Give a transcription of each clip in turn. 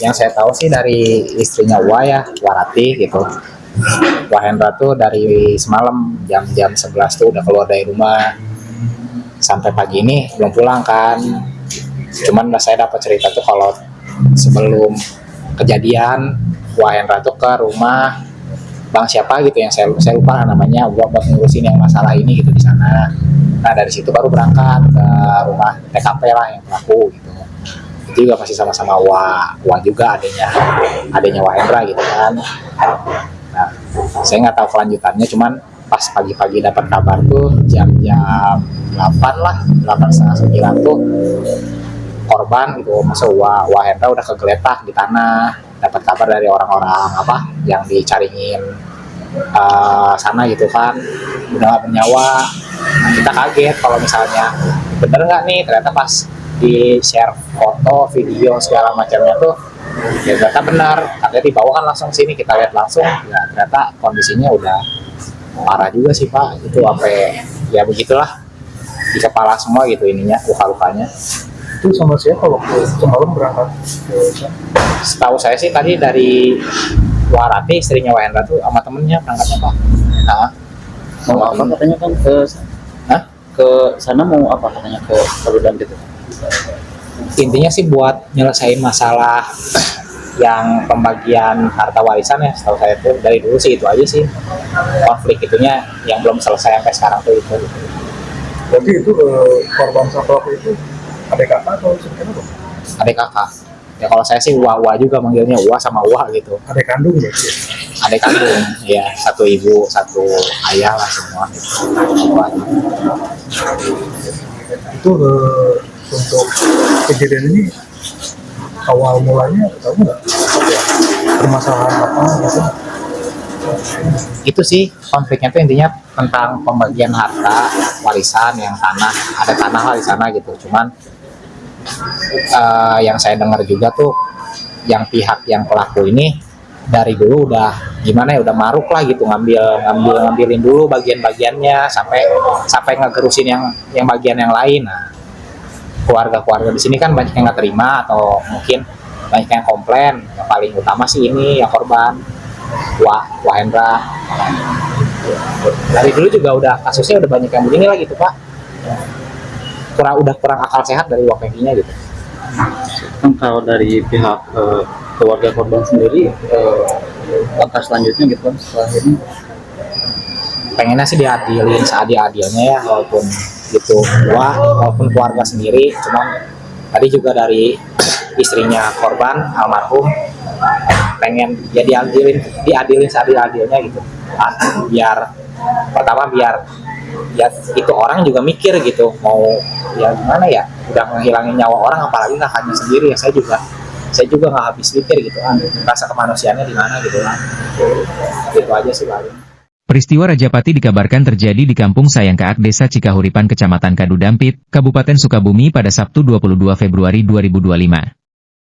Yang saya tahu sih dari istrinya Wah ya, Warati gitu. Wahendra tuh dari semalam jam-jam 11 tuh udah keluar dari rumah, sampai pagi ini belum pulang kan. Cuman saya dapat cerita tuh kalau sebelum kejadian Wahendra tuh ke rumah bang siapa gitu yang saya lupa namanya, buat ngurusin yang masalah ini gitu di sana. Nah dari situ baru berangkat ke rumah TKP lah yang pelaku gitu. Itu juga masih sama-sama Wah juga adanya Wahendra gitu kan. Nah, saya nggak tahu kelanjutannya, cuman pas pagi-pagi dapat kabar tuh jam-jam 8 lah, 8:30 9 tuh korban gitu, masa Wahendra udah kegeletak di tanah, dapat kabar dari orang-orang apa yang dicariin sana gitu kan, udah gak bernyawa. Nah, kita kaget kalau misalnya bener nggak nih, ternyata pas di share foto, video segala macamnya tuh ya ternyata benar, katanya dibawa kan langsung sini, kita lihat langsung ya ternyata kondisinya udah parah juga sih Pak, itu sampai ya begitulah di kepala semua gitu ininya, luka-lukanya. Itu sama siapa waktu semalam berangkat ke sana? Setahu saya sih tadi dari Warati, istrinya Wahendra tuh sama temennya berangkatnya Pak. Nah, Mau apa katanya kan Hah? ke sana mau apa katanya ke Paludan gitu? Intinya sih buat nyelesain masalah yang pembagian harta warisan ya, setahu saya tuh dari dulu sih itu aja sih, konflik itunya yang belum selesai sampai sekarang tuh itu. Berarti itu korban sama pelaku itu adik kakak atau sebenarnya apa? Adik kakak ya, kalau saya sih Wah juga manggilnya, Wah sama Wah gitu. Adik kandung berarti ya? Adik kandung ya, satu ibu satu ayah lah semua gitu. Itu untuk kejadian ini awal mulanya tahu nggak permasalahan apa gitu? Itu sih konfliknya tuh intinya tentang pembagian harta warisan, yang ada tanah lah di sana gitu. Cuman yang saya dengar juga tuh yang pihak yang pelaku ini dari dulu udah gimana ya, udah maruk lah gitu, ngambilin dulu bagian-bagiannya sampai ngegerusin yang bagian yang lain. Nah, keluarga di sini kan banyak yang nggak terima atau mungkin banyak yang komplain. Yang paling utama sih ini yang korban Wahendra. Dari dulu juga udah kasusnya udah banyak yang begini lah gitu Pak. Kurang akal sehat dari WPG-nya gitu. Kan kalau dari pihak keluarga korban sendiri langkah selanjutnya gitu kan setelah ini Pengennya sih diadilin seadil-adilnya ya, walaupun gitu walaupun keluarga sendiri. Cuman tadi juga dari istrinya korban almarhum pengen ya diadilin seadil-adilnya gitu. Biar ya itu orang juga mikir gitu, mau ya gimana ya, udah ngehilangin nyawa orang apalagi kakaknya sendiri ya. Saya juga nggak habis pikir gitu rasa kemanusiaannya di mana gitu lah. Gitu aja sih paling. Peristiwa Rajapati dikabarkan terjadi di Kampung Sayangkaak, Desa Cikahuripan, Kecamatan Kadudampit, Kabupaten Sukabumi pada Sabtu 22 Februari 2025.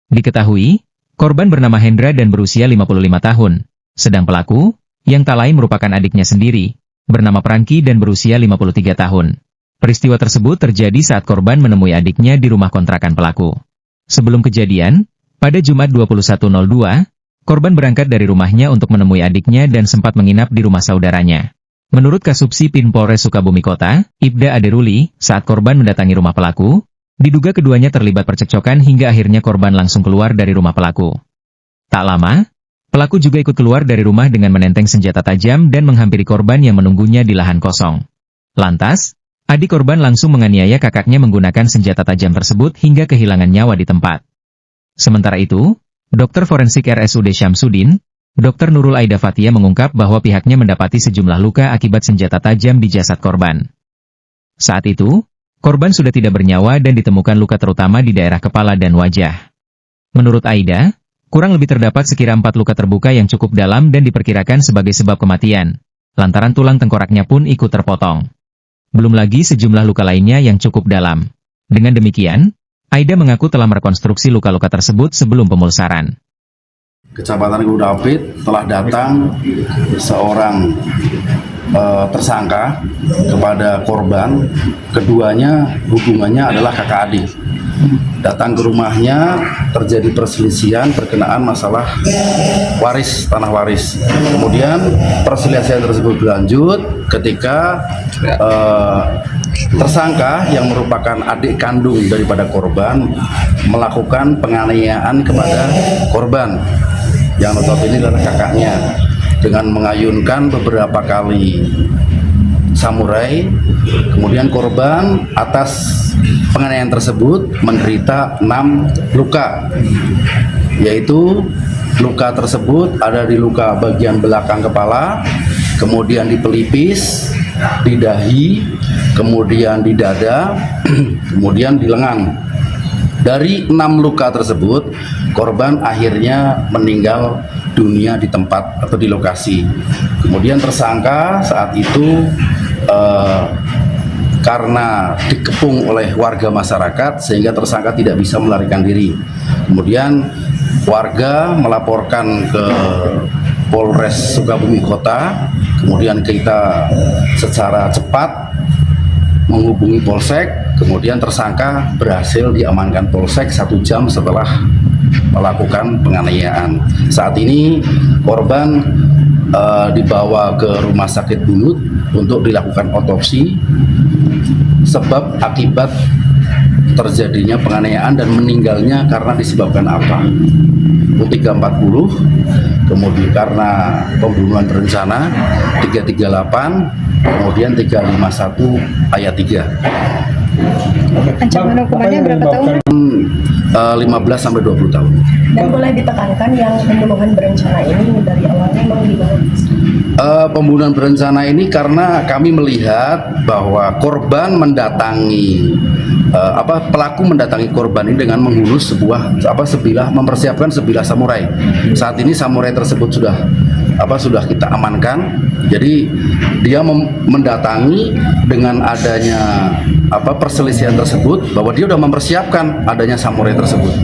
Diketahui, korban bernama Hendra dan berusia 55 tahun, sedang pelaku, yang tak lain merupakan adiknya sendiri, bernama Prangki dan berusia 53 tahun. Peristiwa tersebut terjadi saat korban menemui adiknya di rumah kontrakan pelaku. Sebelum kejadian, pada Jumat 21.02, korban berangkat dari rumahnya untuk menemui adiknya dan sempat menginap di rumah saudaranya. Menurut Kasubsi Pin Polres Sukabumi Kota, Ibda Aderuli, saat korban mendatangi rumah pelaku, diduga keduanya terlibat percekcokan hingga akhirnya korban langsung keluar dari rumah pelaku. Tak lama, pelaku juga ikut keluar dari rumah dengan menenteng senjata tajam dan menghampiri korban yang menunggunya di lahan kosong. Lantas, adik korban langsung menganiaya kakaknya menggunakan senjata tajam tersebut hingga kehilangan nyawa di tempat. Sementara itu, Dokter Forensik RSUD Syamsuddin, Dr. Nurul Aida Fathia mengungkap bahwa pihaknya mendapati sejumlah luka akibat senjata tajam di jasad korban. Saat itu, korban sudah tidak bernyawa dan ditemukan luka terutama di daerah kepala dan wajah. Menurut Aida, kurang lebih terdapat sekira 4 luka terbuka yang cukup dalam dan diperkirakan sebagai sebab kematian, lantaran tulang tengkoraknya pun ikut terpotong. Belum lagi sejumlah luka lainnya yang cukup dalam. Dengan demikian, Aida mengaku telah merekonstruksi luka-luka tersebut sebelum pemulsaran. Kecamatan Kadudampit telah datang seorang tersangka kepada korban, keduanya hubungannya adalah kakak adik. Datang ke rumahnya, terjadi perselisihan berkenaan masalah waris, tanah waris. Kemudian perselisihan tersebut berlanjut ketika tersangka yang merupakan adik kandung daripada korban melakukan penganiayaan kepada korban yang notabene adalah kakaknya dengan mengayunkan beberapa kali samurai. Kemudian korban atas penganiayaan tersebut menderita 6 luka, yaitu luka tersebut ada di luka bagian belakang kepala, kemudian di pelipis, di dahi, kemudian di dada, kemudian di lengan. Dari 6 luka tersebut, korban akhirnya meninggal dunia di tempat atau di lokasi. Kemudian tersangka saat itu karena dikepung oleh warga masyarakat sehingga tersangka tidak bisa melarikan diri. Kemudian warga melaporkan ke Polres Sukabumi Kota, kemudian kita secara cepat menghubungi Polsek, kemudian tersangka berhasil diamankan Polsek 1 jam setelah melakukan penganiayaan. Saat ini korban dibawa ke Rumah Sakit Bunut untuk dilakukan otopsi sebab akibat terjadinya penganiayaan dan meninggalnya karena disebabkan apa. U340, kemudian karena pembunuhan berencana 338, kemudian 351 ayat 3. Ancaman hukumannya berapa tahun? 15 sampai 20 tahun. Dan boleh ditekankan yang pembunuhan berencana ini dari awalnya memang gimana? Pembunuhan berencana ini karena kami melihat bahwa korban mendatangi pelaku mendatangi korban ini dengan menghunus mempersiapkan sebilah samurai. Saat ini samurai tersebut sudah kita amankan. Jadi dia mendatangi dengan adanya perselisihan tersebut, bahwa dia sudah mempersiapkan adanya samurai tersebut.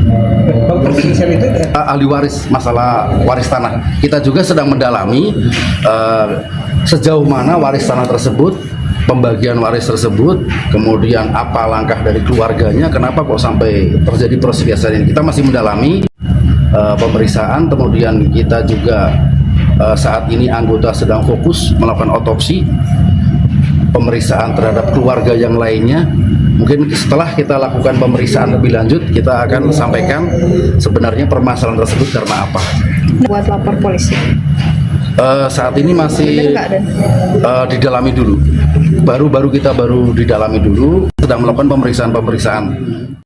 Perselisihan itu Ahli waris, masalah waris tanah. Kita juga sedang mendalami sejauh mana waris tanah tersebut, pembagian waris tersebut, kemudian apa langkah dari keluarganya, kenapa kok sampai terjadi perselisihan ini. Kita masih mendalami pemeriksaan, kemudian kita juga saat ini anggota sedang fokus melakukan otopsi, pemeriksaan terhadap keluarga yang lainnya. Mungkin setelah kita lakukan pemeriksaan lebih lanjut, kita akan sampaikan sebenarnya permasalahan tersebut karena apa. Buat lapor polisi. Saat ini masih didalami dulu. Baru kita didalami dulu, sedang melakukan pemeriksaan.